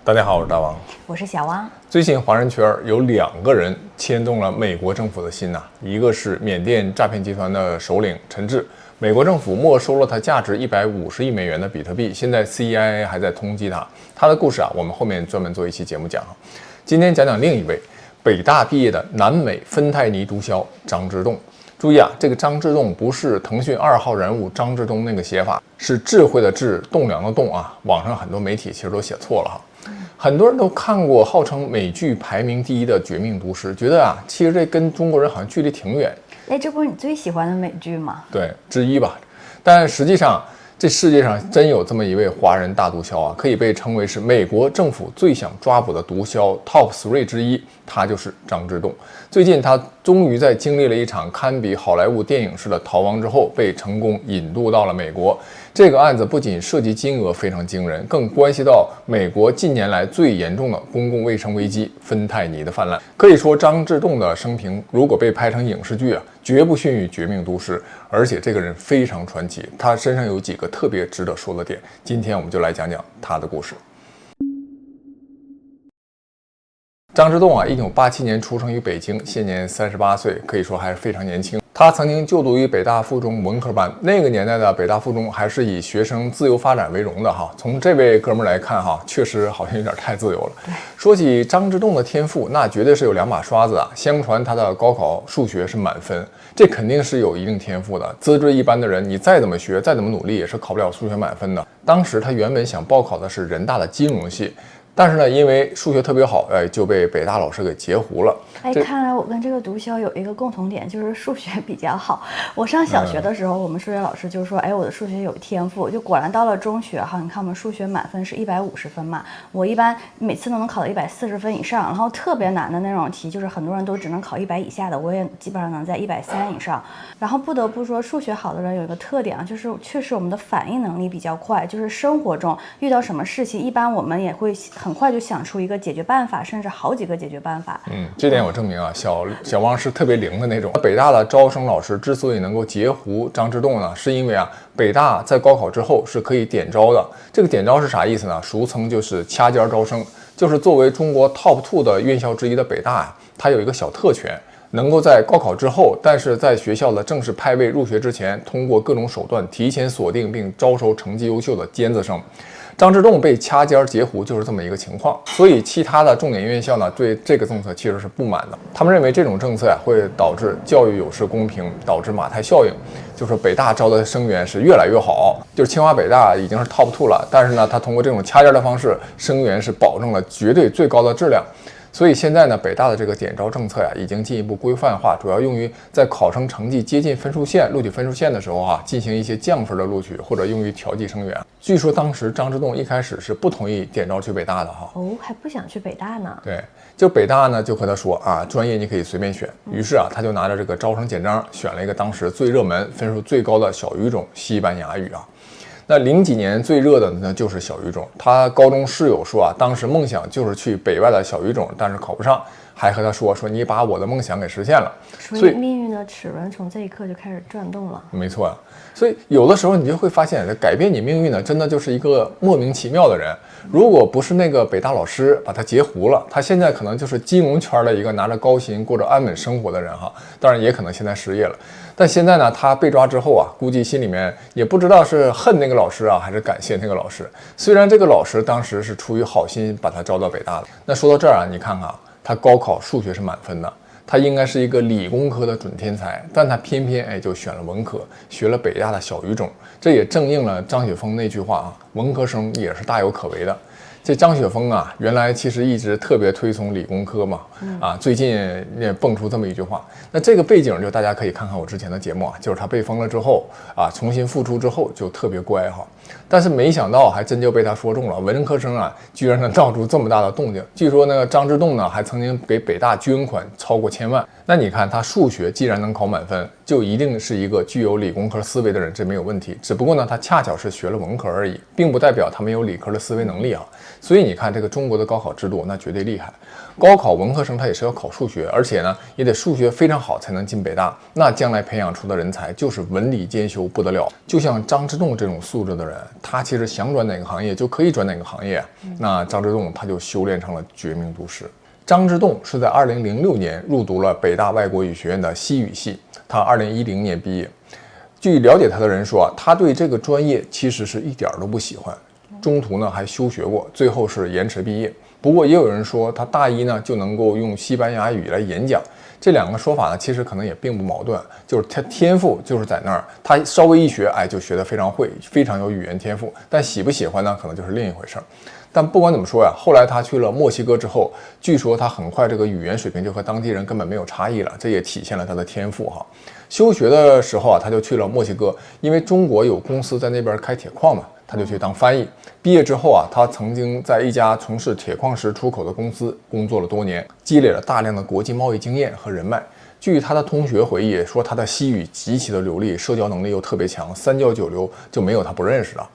大家好，我是大王，我是小汪。最近华人圈有2个人牵动了美国政府的心一个是缅甸诈骗集团的首领陈志，美国政府没收了他价值150亿美元的比特币，现在 CIA 还在通缉他。他的故事我们后面专门做一期节目讲。今天讲另一位北大毕业的南美芬太尼毒枭张之洞。注意这个张之洞不是腾讯2号人物张之洞那个写法，是智慧的智，栋梁的栋网上很多媒体其实都写错了很多人都看过号称美剧排名第1的《绝命毒师》，觉得其实这跟中国人好像距离挺远。这不是你最喜欢的美剧吗？对，之一吧。但实际上，这世界上真有这么一位华人大毒枭可以被称为是美国政府最想抓捕的毒枭 Top 3之一，他就是张之洞。最近他终于在经历了一场堪比好莱坞电影式的逃亡之后，被成功引渡到了美国。这个案子不仅涉及金额非常惊人，更关系到美国近年来最严重的公共卫生危机——芬太尼的泛滥。可以说，张之洞的生平如果被拍成影视剧绝不逊于《绝命毒师》，而且这个人非常传奇，他身上有几个特别值得说的点。今天我们就来讲讲他的故事。张之洞1987年出生于北京，现年38岁，可以说还是非常年轻。他曾经就读于北大附中文科班，那个年代的北大附中还是以学生自由发展为荣的从这位哥们儿来看确实好像有点太自由了。说起张之洞的天赋，那绝对是有2把刷子相传他的高考数学是满分，这肯定是有一定天赋的。资质一般的人，你再怎么学，再怎么努力，也是考不了数学满分的。当时他原本想报考的是人大的金融系。但是呢，因为数学特别好，就被北大老师给截胡了。看来我跟这个毒枭有一个共同点，就是数学比较好。我上小学的时候，我们数学老师就说，我的数学有天赋。就果然到了中学你看我们数学满分是150分嘛，我一般每次都能考到140分以上。然后特别难的那种题，就是很多人都只能考100以下的，我也基本上能在130以上。然后不得不说，数学好的人有一个特点就是确实我们的反应能力比较快，就是生活中遇到什么事情，一般我们也会很快就想出一个解决办法，甚至好几个解决办法。这点我证明小汪是特别灵的那种。北大的招生老师之所以能够截胡张之洞呢，是因为北大在高考之后是可以点招的。这个点招是啥意思呢？俗称就是掐尖招生，就是作为中国 Top 2的院校之一的北大它有一个小特权，能够在高考之后，但是在学校的正式派位入学之前，通过各种手段提前锁定并招收成绩优秀的尖子生。张之洞被掐尖截胡就是这么一个情况，所以其他的重点院校呢对这个政策其实是不满的。他们认为这种政策会导致教育有失公平，导致马太效应，就是北大招的生源是越来越好。就是清华北大已经是 Top 2了，但是呢，他通过这种掐尖的方式，生源是保证了绝对最高的质量。所以现在呢，北大的这个点招政策已经进一步规范化，主要用于在考生成绩接近分数线、录取分数线的时候进行一些降分的录取，或者用于调剂生源。据说当时张之洞一开始是不同意点招去北大的还不想去北大呢。对，就北大呢就和他说专业你可以随便选。于是他就拿着这个招生简章选了一个当时最热门、分数最高的小语种西班牙语那00几年最热的呢就是小语种，他高中室友说当时梦想就是去北外的小语种，但是考不上，还和他说你把我的梦想给实现了。所以命运的齿轮从这一刻就开始转动了。没错，所以有的时候你就会发现，改变你命运的真的就是一个莫名其妙的人。如果不是那个北大老师把他截胡了，他现在可能就是金融圈的一个拿着高薪过着安稳生活的人当然也可能现在失业了。但现在呢，他被抓之后估计心里面也不知道是恨那个老师还是感谢那个老师。虽然这个老师当时是出于好心把他招到北大的。那说到这儿你看看他高考数学是满分的，他应该是一个理工科的准天才，但他偏偏就选了文科，学了北大的小语种。这也正应了张雪峰那句话文科生也是大有可为的。这张雪峰原来其实一直特别推崇理工科嘛，最近也蹦出这么一句话。那这个背景就大家可以看看我之前的节目就是他被封了之后重新复出之后就特别乖但是没想到还真就被他说中了，文科生居然能闹出这么大的动静。据说那个张之洞呢还曾经给北大捐款超过1000万，那你看他数学既然能考满分，就一定是一个具有理工科思维的人，这没有问题。只不过呢，他恰巧是学了文科而已，并不代表他没有理科的思维能力啊。所以你看这个中国的高考制度，那绝对厉害。高考文科生他也是要考数学，而且呢也得数学非常好才能进北大。那将来培养出的人才就是文理兼修，不得了。就像张之洞这种素质的人，他其实想转哪个行业就可以转哪个行业。那张之洞他就修炼成了绝命毒师。张之洞是在2006年入读了北大外国语学院的西语系，他2010年毕业。据了解他的人说，他对这个专业其实是一点都不喜欢，中途呢还休学过，最后是延迟毕业。不过也有人说，他大一呢就能够用西班牙语来演讲。这两个说法呢，其实可能也并不矛盾，就是他天赋就是在那儿，他稍微一学，就学得非常会，非常有语言天赋。但喜不喜欢呢，可能就是另一回事儿。但不管怎么说呀，后来他去了墨西哥之后，据说他很快这个语言水平就和当地人根本没有差异了，这也体现了他的天赋哈。休学的时候他就去了墨西哥，因为中国有公司在那边开铁矿嘛，他就去当翻译。毕业之后他曾经在一家从事铁矿石出口的公司工作了多年，积累了大量的国际贸易经验和人脉。据他的同学回忆说，他的西语极其的流利，社交能力又特别强，三教九流就没有他不认识的。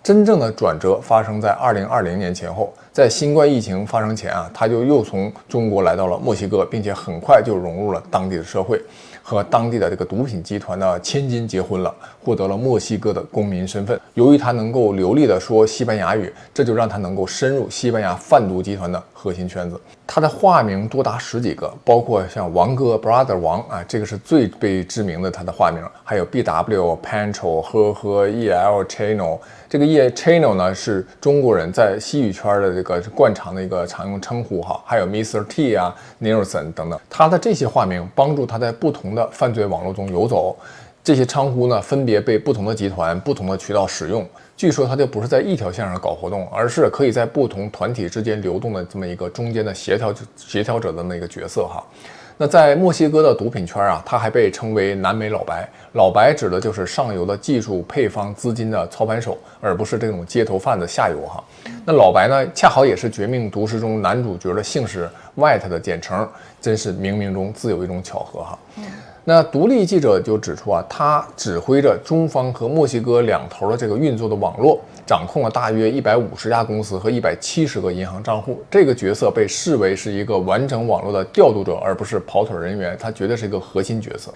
真正的转折发生在2020年前后，在新冠疫情发生前他就又从中国来到了墨西哥，并且很快就融入了当地的社会，和当地的这个毒品集团的千金结婚了，获得了墨西哥的公民身份。由于他能够流利的说西班牙语，这就让他能够深入西班牙贩毒集团的核心圈子。他的化名多达10几个，包括像王哥 Brother 王这个是最被知名的他的化名，还有 BW Pancho 呵 EL Channel。这个 EL Channel 呢是中国人在西语圈的这个惯常的一个常用称呼哈，还有 Mr. T Nelson 等等。他的这些化名帮助他在不同的犯罪网络中游走。这些称呼呢，分别被不同的集团、不同的渠道使用。据说他就不是在一条线上搞活动，而是可以在不同团体之间流动的这么一个中间的协调者的这么一个角色哈。那在墨西哥的毒品圈他还被称为南美老白。老白指的就是上游的技术、配方、资金的操盘手，而不是这种街头贩子下游哈。那老白呢，恰好也是《绝命毒师》中男主角的姓氏 White 的简称，真是冥冥中自有一种巧合哈。那独立记者就指出他指挥着中方和墨西哥两头的这个运作的网络，掌控了大约150家公司和170个银行账户。这个角色被视为是一个完整网络的调度者，而不是跑腿人员，他绝对是一个核心角色。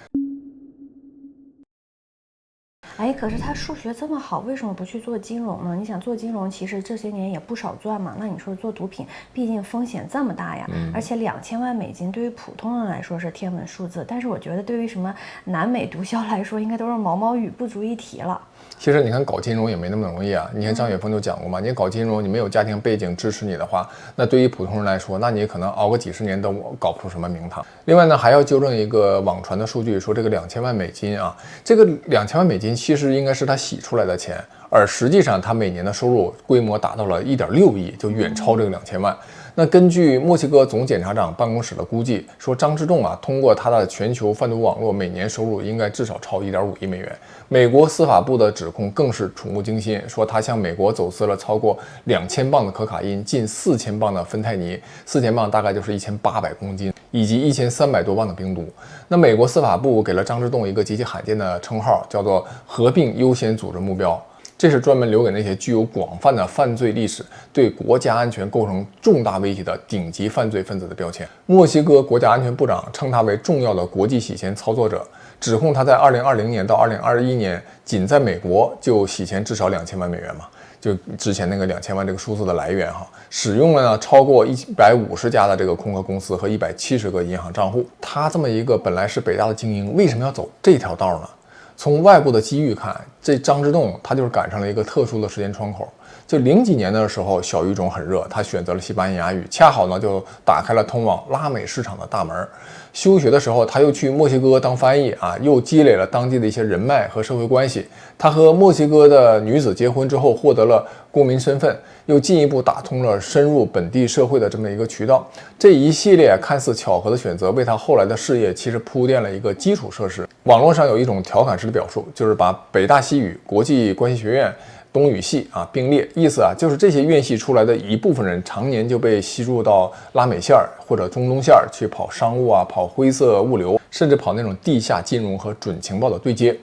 可是他数学这么好，为什么不去做金融呢？你想做金融，其实这些年也不少赚嘛。那你说做毒品，毕竟风险这么大呀，而且2000万美金对于普通人来说是天文数字，但是我觉得对于什么南美毒枭来说，应该都是毛毛雨，不足一提了。其实你看搞金融也没那么容易你看张雪峰就讲过嘛，你搞金融，你没有家庭背景支持你的话，那对于普通人来说，那你可能熬个几十年都搞不出什么名堂。另外呢，还要纠正一个网传的数据，说这个2000万美金这个2000万美金其实应该是他洗出来的钱，而实际上他每年的收入规模达到了1.6亿，就远超这个2000万。那根据墨西哥总检察长办公室的估计，说张之洞通过他的全球贩毒网络，每年收入应该至少超1.5亿美元。美国司法部的指控更是触目惊心，说他向美国走私了超过2000磅的可卡因，近4000磅的芬太尼，4000磅大概就是1800公斤，以及1300多磅的冰毒。那美国司法部给了张之洞一个极其罕见的称号，叫做合并优先组织目标。这是专门留给那些具有广泛的犯罪历史、对国家安全构成重大威胁的顶级犯罪分子的标签。墨西哥国家安全部长称他为重要的国际洗钱操作者，指控他在2020年到2021年仅在美国就洗钱至少2000万美元嘛，就之前那个2000万这个数字的来源使用了呢超过150家的这个空壳公司和170个银行账户。他这么一个本来是北大的精英，为什么要走这条道呢？从外部的机遇看，这张之洞他就是赶上了一个特殊的时间窗口。就00几年的时候，小语种很热，他选择了西班牙语，恰好呢就打开了通往拉美市场的大门。休学的时候，他又去墨西哥当翻译又积累了当地的一些人脉和社会关系。他和墨西哥的女子结婚之后，获得了公民身份，又进一步打通了深入本地社会的这么一个渠道。这一系列看似巧合的选择，为他后来的事业其实铺垫了一个基础设施。网络上有一种调侃式的表述，就是把北大西语、国际关系学院、东与西啊并列，意思啊就是这些院系出来的一部分人常年就被吸入到拉美线或者中东线去跑商务啊，跑灰色物流，甚至跑那种地下金融和准情报的对接。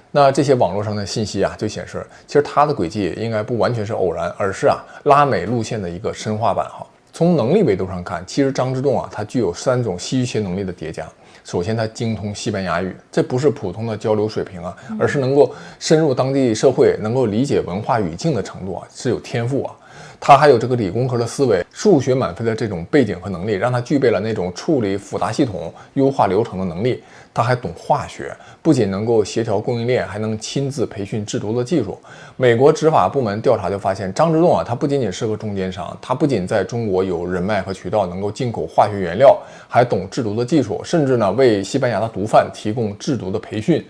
那这些网络上的信息啊，就显示其实它的轨迹应该不完全是偶然，而是拉美路线的一个深化版哈。从能力维度上看，其实张之洞他具有3种戏剧学能力的叠加。首先，他精通西班牙语，这不是普通的交流水平而是能够深入当地社会，能够理解文化语境的程度是有天赋他还有这个理工科的思维，数学满分的这种背景和能力，让他具备了那种处理复杂系统、优化流程的能力。他还懂化学，不仅能够协调供应链，还能亲自培训制毒的技术。美国执法部门调查就发现，张之洞他不仅仅是个中间商，他不仅在中国有人脉和渠道，能够进口化学原料，还懂制毒的技术，甚至为西班牙的毒贩提供制毒的培训。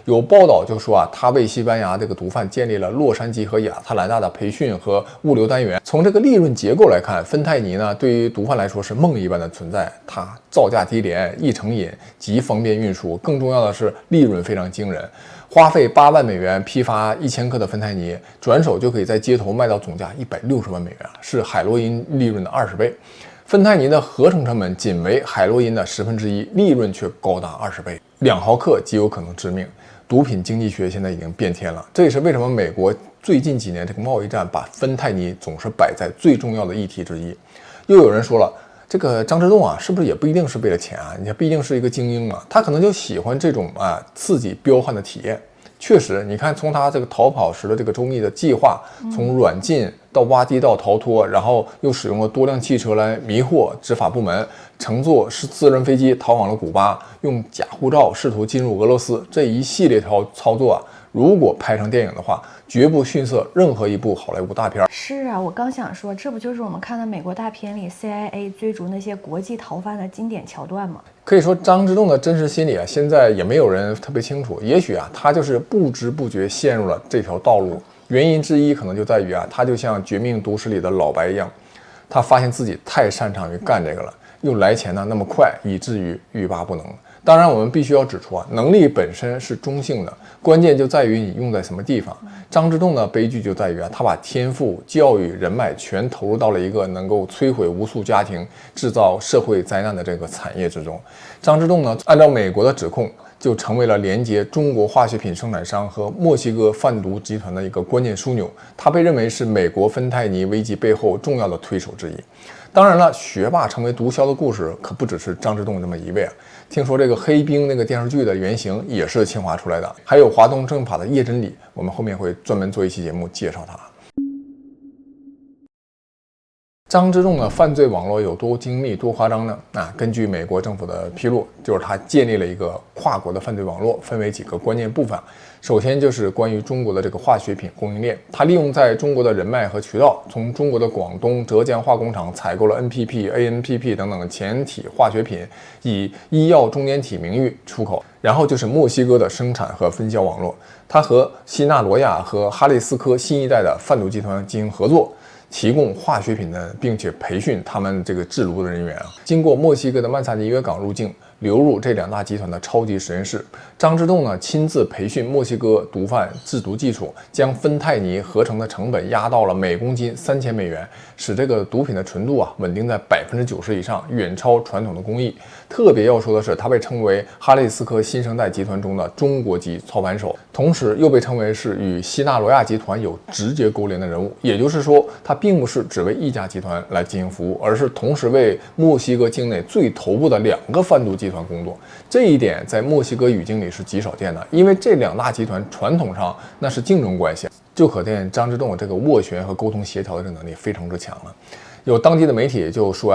有报道就说他为西班牙这个毒贩建立了洛杉矶和亚特兰大的培训和物流单元。从这个利润结构来看，芬太尼对于毒贩来说是梦一般的存在，它造价低廉、易成瘾、极方便运输，更重要的是利润非常惊人。花费8万美元批发1000克的芬太尼，转手就可以在街头卖到总价160万美元，是海洛因利润的20倍。芬太尼的合成成本仅为海洛因的1/10，利润却高达20倍，2毫克极有可能致命。毒品经济学现在已经变天了，这也是为什么美国最近几年这个贸易战把芬太尼总是摆在最重要的议题之一。又有人说了，这个张之洞是不是也不一定是为了钱你看，毕竟是一个精英嘛，他可能就喜欢这种刺激彪悍的体验。确实，你看从他这个逃跑时的这个周密的计划，从软禁到挖地道逃脱，然后又使用了多辆汽车来迷惑执法部门，乘坐私人飞机逃往了古巴，用假护照试图进入俄罗斯，这一系列操作如果拍成电影的话，绝不逊色任何一部好莱坞大片。是我刚想说，这不就是我们看的美国大片里 CIA 追逐那些国际逃犯的经典桥段吗？可以说张之洞的真实心理现在也没有人特别清楚，也许他就是不知不觉陷入了这条道路。原因之一可能就在于他就像《绝命毒师》里的老白一样，他发现自己太擅长于干这个了，又来钱那么快，以至于欲罢不能。当然我们必须要指出能力本身是中性的，关键就在于你用在什么地方。张之洞的悲剧就在于他把天赋、教育、人脉全投入到了一个能够摧毁无数家庭、制造社会灾难的这个产业之中。张之洞按照美国的指控，就成为了连接中国化学品生产商和墨西哥贩毒集团的一个关键枢纽。他被认为是美国芬太尼危机背后重要的推手之一。当然了，学霸成为毒枭的故事可不只是张之洞这么一位听说这个黑冰那个电视剧的原型也是清华出来的，还有华东政法的叶真理，我们后面会专门做一期节目介绍他。张之洞的犯罪网络有多精密多夸张呢？根据美国政府的披露，就是他建立了一个跨国的犯罪网络，分为几个关键部分。首先就是关于中国的这个化学品供应链，他利用在中国的人脉和渠道，从中国的广东、浙江化工厂采购了 NPP、ANPP 等等前体化学品，以医药中间体名誉出口。然后就是墨西哥的生产和分销网络，他和西纳罗亚和哈利斯科新一代的贩毒集团进行合作，提供化学品并且培训他们这个制毒的人员经过墨西哥的曼萨尼约港入境，流入这2大集团的超级实验室。张之洞亲自培训墨西哥毒贩制毒技术，将芬太尼合成的成本压到了每公斤3000美元，使这个毒品的纯度稳定在90%以上，远超传统的工艺。特别要说的是，他被称为哈利斯科新生代集团中的中国籍操盘手，同时又被称为是与西纳罗亚集团有直接勾连的人物。也就是说，他并不是只为一家集团来进行服务，而是同时为墨西哥境内最头部的2个贩毒集团工作。这一点在墨西哥语境里是极少见的，因为这2大集团传统上那是竞争关系，就可见张之洞这个斡旋和沟通协调的这个能力非常之强了。有当地的媒体就说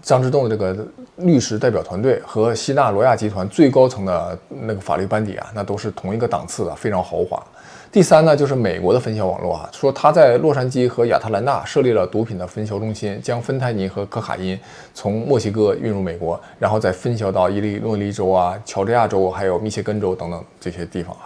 张之洞的这个律师代表团队和西纳罗亚集团最高层的那个法律班底那都是同一个档次的，非常豪华。第三呢，就是美国的分销网络说他在洛杉矶和亚特兰大设立了毒品的分销中心，将芬太尼和可卡因从墨西哥运入美国，然后再分销到伊利诺伊州乔治亚州还有密歇根州等等这些地方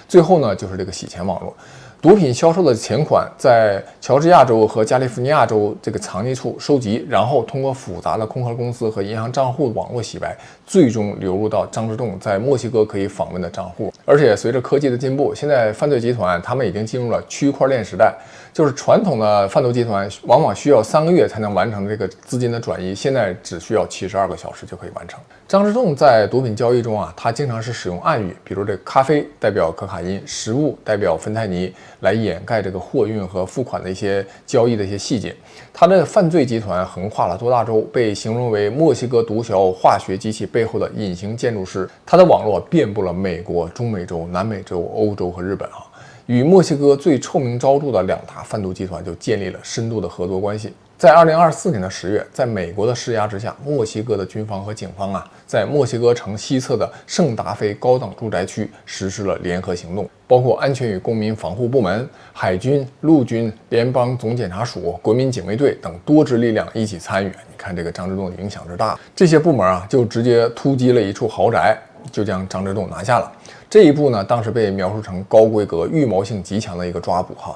最后呢，就是这个洗钱网络。毒品销售的钱款在乔治亚州和加利福尼亚州这个藏匿处收集，然后通过复杂的空壳公司和银行账户网络洗白，最终流入到张之洞在墨西哥可以访问的账户。而且随着科技的进步，现在犯罪集团他们已经进入了区块链时代，就是传统的贩毒集团往往需要3个月才能完成这个资金的转移，现在只需要72个小时就可以完成。张之洞在毒品交易中啊，他经常是使用暗语，比如这咖啡代表可卡因，食物代表芬太尼，来掩盖这个货运和付款的一些交易的一些细节。他的犯罪集团横跨了多大洲，被形容为墨西哥毒枭化学机器背后的隐形建筑师。他的网络遍布了美国、中美洲、南美洲、欧洲和日本啊。与墨西哥最臭名昭著的2大贩毒集团就建立了深度的合作关系。在2024年的10月，在美国的施压之下，墨西哥的军方和警方啊，在墨西哥城西侧的圣达菲高等住宅区实施了联合行动，包括安全与公民防护部门、海军、陆军、联邦总检察署、国民警卫队等多支力量一起参与。你看这个张之洞的影响之大，这些部门啊就直接突击了一处豪宅，就将张之洞拿下了。这一步呢，当时被描述成高规格、预谋性极强的一个抓捕哈，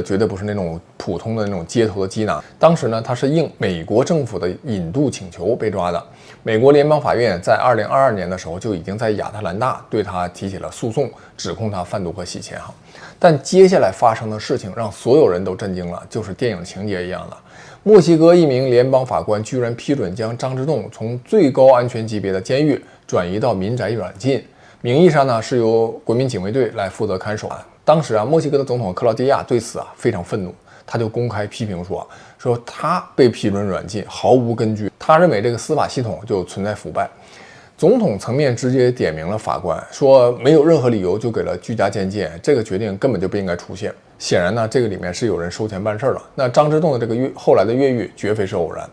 绝对不是那种普通的那种街头的缉拿。当时呢，他是应美国政府的引渡请求被抓的。美国联邦法院在2022年的时候就已经在亚特兰大对他提起了诉讼，指控他贩毒和洗钱哈。但接下来发生的事情让所有人都震惊了，就是电影情节一样的。墨西哥一名联邦法官居然批准将张之洞从最高安全级别的监狱转移到民宅软禁。名义上呢是由国民警卫队来负责看守啊。当时啊，墨西哥的总统克劳迪亚对此啊非常愤怒，他就公开批评说他被批准软禁毫无根据，他认为这个司法系统就存在腐败。总统层面直接点名了法官，说没有任何理由就给了居家监禁，这个决定根本就不应该出现。显然呢，这个里面是有人收钱办事了。那张之洞的这个后来的越狱绝非是偶然。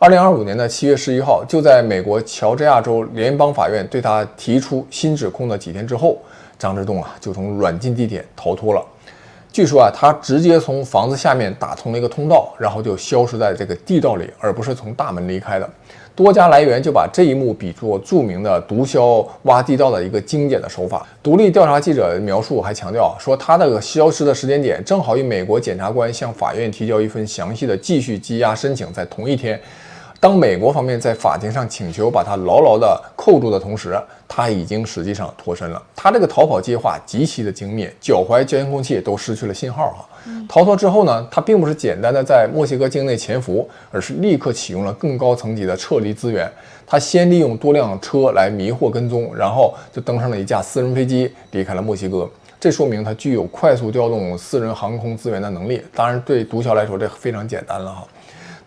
2025年的7月11号，就在美国乔治亚州联邦法院对他提出新指控的几天之后，张之洞啊就从软禁地点逃脱了。据说啊，他直接从房子下面打通了一个通道，然后就消失在这个地道里，而不是从大门离开的。多家来源就把这一幕比作著名的毒枭挖地道的一个经典的手法。独立调查记者描述还强调说，他的消失的时间点正好与美国检察官向法院提交一份详细的继续羁押申请在同一天。当美国方面在法庭上请求把他牢牢地扣住的同时，他已经实际上脱身了。他这个逃跑计划极其的精密，脚踝监控器都失去了信号哈。逃脱之后呢，他并不是简单的在墨西哥境内潜伏，而是立刻启用了更高层级的撤离资源。他先利用多辆车来迷惑跟踪，然后就登上了一架私人飞机离开了墨西哥。这说明他具有快速调动私人航空资源的能力。当然，对毒枭来说这非常简单了哈。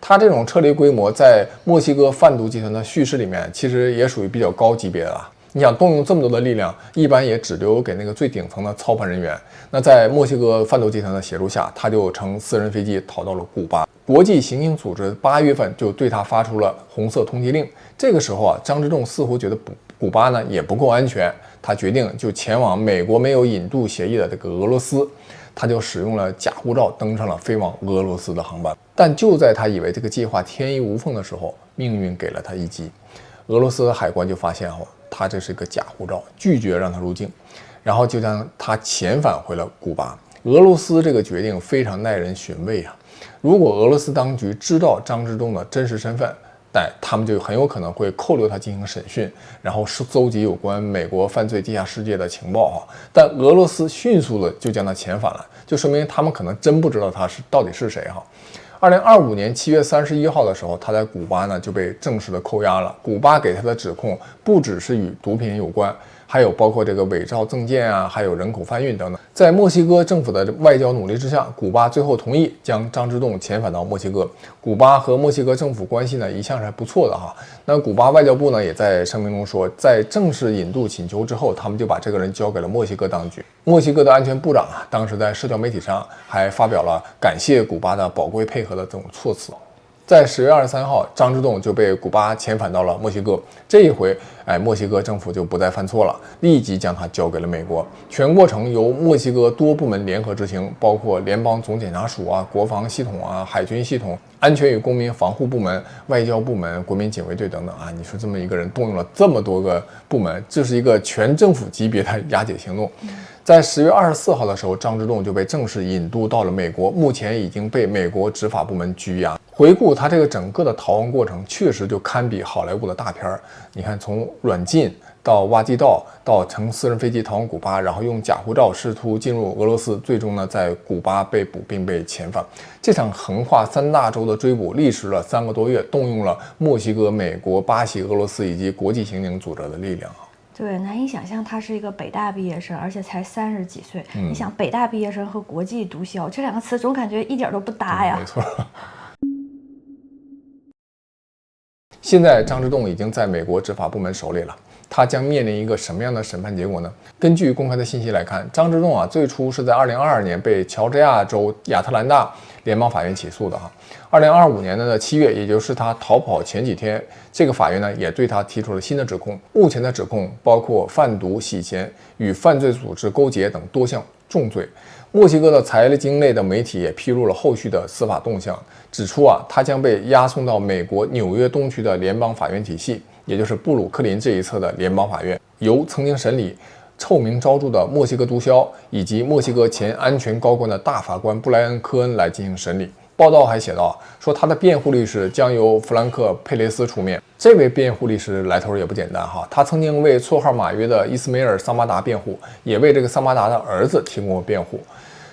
他这种撤离规模在墨西哥贩毒集团的叙事里面，其实也属于比较高级别的了。你想动用这么多的力量，一般也只留给那个最顶层的操盘人员。那在墨西哥贩毒集团的协助下，他就乘私人飞机逃到了古巴。国际刑警组织8月份就对他发出了红色通缉令。这个时候啊，张之洞似乎觉得古巴呢也不够安全，他决定就前往美国没有引渡协议的这个俄罗斯。他就使用了假护照登上了飞往俄罗斯的航班。但就在他以为这个计划天衣无缝的时候，命运给了他一击。俄罗斯的海关就发现他这是一个假护照，拒绝让他入境，然后就将他遣返回了古巴。俄罗斯这个决定非常耐人寻味啊！如果俄罗斯当局知道张之洞的真实身份，但他们就很有可能会扣留他进行审讯，然后搜集有关美国犯罪地下世界的情报但俄罗斯迅速的就将他遣返了，就说明他们可能真不知道他到底是谁2025年7月31号的时候，他在古巴呢就被正式的扣押了。古巴给他的指控不只是与毒品有关，还有包括这个伪造证件啊，还有人口贩运等等。在墨西哥政府的外交努力之下，古巴最后同意将张之洞遣返到墨西哥。古巴和墨西哥政府关系呢一向是还不错的那古巴外交部呢也在声明中说，在正式引渡请求之后，他们就把这个人交给了墨西哥当局。墨西哥的安全部长当时在社交媒体上还发表了感谢古巴的宝贵配合的这种措辞。在10月23号，张之洞就被古巴遣返到了墨西哥。这一回，墨西哥政府就不再犯错了，立即将他交给了美国。全过程由墨西哥多部门联合执行，包括联邦总检察署国防系统海军系统、安全与公民防护部门、外交部门、国民警卫队等等你说这么一个人动用了这么多个部门，这是一个全政府级别的押解行动。在10月24号的时候，张之洞就被正式引渡到了美国，目前已经被美国执法部门拘押。回顾他这个整个的逃亡过程，确实就堪比好莱坞的大片儿。你看，从软禁到挖地道，到乘私人飞机逃往古巴，然后用假护照试图进入俄罗斯，最终呢在古巴被捕并被遣返。这场横跨3大洲的追捕历时了3个多月，动用了墨西哥、美国、巴西、俄罗斯以及国际刑警组织的力量。对，难以想象他是一个北大毕业生，而且才30几岁。你想，北大毕业生和国际毒枭这2个词，总感觉一点都不搭呀。没错。现在张之洞已经在美国执法部门手里了，他将面临一个什么样的审判结果呢？根据公开的信息来看，张之洞最初是在2022年被乔治亚州亚特兰大联邦法院起诉的2025年的7月，也就是他逃跑前几天，这个法院呢也对他提出了新的指控。目前的指控包括贩毒、洗钱、与犯罪组织勾结等多项重罪。墨西哥的财经类的媒体也披露了后续的司法动向，指出他将被押送到美国纽约东区的联邦法院体系，也就是布鲁克林这一侧的联邦法院，由曾经审理臭名昭著的墨西哥毒枭以及墨西哥前安全高官的大法官布莱恩·科恩来进行审理。报道还写道，说他的辩护律师将由弗兰克·佩雷斯出面。这位辩护律师来头也不简单他曾经为绰号马约的伊斯梅尔·桑巴达辩护，也为这个桑巴达的儿子提供过辩护。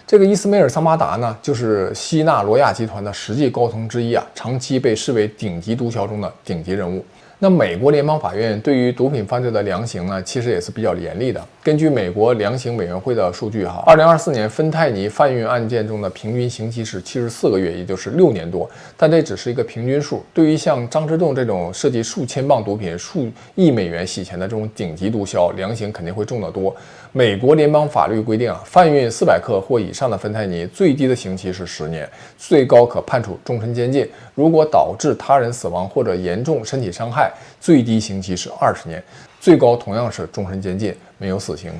这个伊斯梅尔·桑巴达呢，就是希纳罗亚集团的实际高层之一长期被视为顶级毒枭中的顶级人物。那美国联邦法院对于毒品犯罪的量刑呢，其实也是比较严厉的。根据美国量刑委员会的数据2024年芬太尼贩运案件中的平均刑期是74个月，也就是6年多。但这只是一个平均数，对于像张之洞这种涉及数千磅毒品、数亿美元洗钱的这种顶级毒枭，量刑肯定会重得多。美国联邦法律规定贩运400克或以上的芬太尼，最低的刑期是10年，最高可判处终身监禁。如果导致他人死亡或者严重身体伤害，最低刑期是20年，最高同样是终身监禁，没有死刑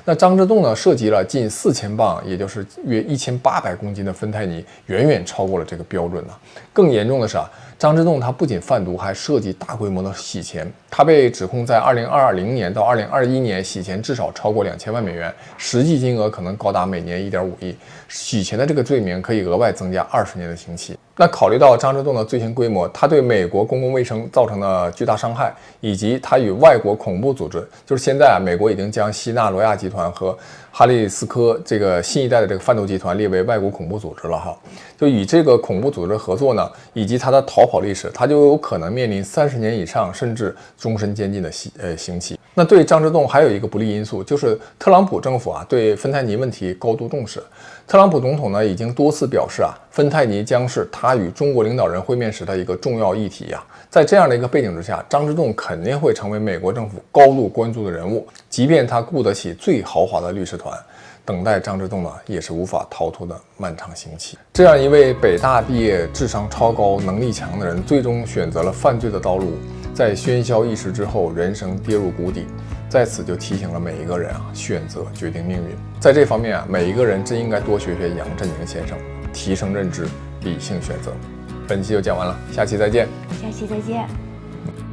那张之洞呢，涉及了近4000磅，也就是约1800公斤的芬太尼，远远超过了这个标准更严重的是张之洞他不仅贩毒，还涉及大规模的洗钱。他被指控在2020年到2021年洗钱至少超过2000万美元，实际金额可能高达每年1.5亿。洗钱的这个罪名可以额外增加20年的刑期。那考虑到张之洞的罪行规模，他对美国公共卫生造成的巨大伤害，以及他与外国恐怖组织，就是现在美国已经将希纳罗亚集团和哈利斯科这个新一代的这个贩毒集团列为外国恐怖组织了就与这个恐怖组织合作呢，以及他的逃跑历史，他就有可能面临30年以上甚至终身监禁的刑期。那对张之洞还有一个不利因素，就是特朗普政府对芬太尼问题高度重视。特朗普总统呢已经多次表示芬太尼将是他与中国领导人会面时的一个重要议题在这样的一个背景之下，张之洞肯定会成为美国政府高度关注的人物，即便他雇得起最豪华的律师团，等待张之洞也是无法逃脱的漫长刑期。这样一位北大毕业、智商超高、能力强的人，最终选择了犯罪的道路，在喧嚣一时之后，人生跌入谷底。在此就提醒了每一个人选择决定命运。在这方面每一个人真应该多学学杨振宁先生，提升认知，理性选择。本期就讲完了，下期再见。下期再见。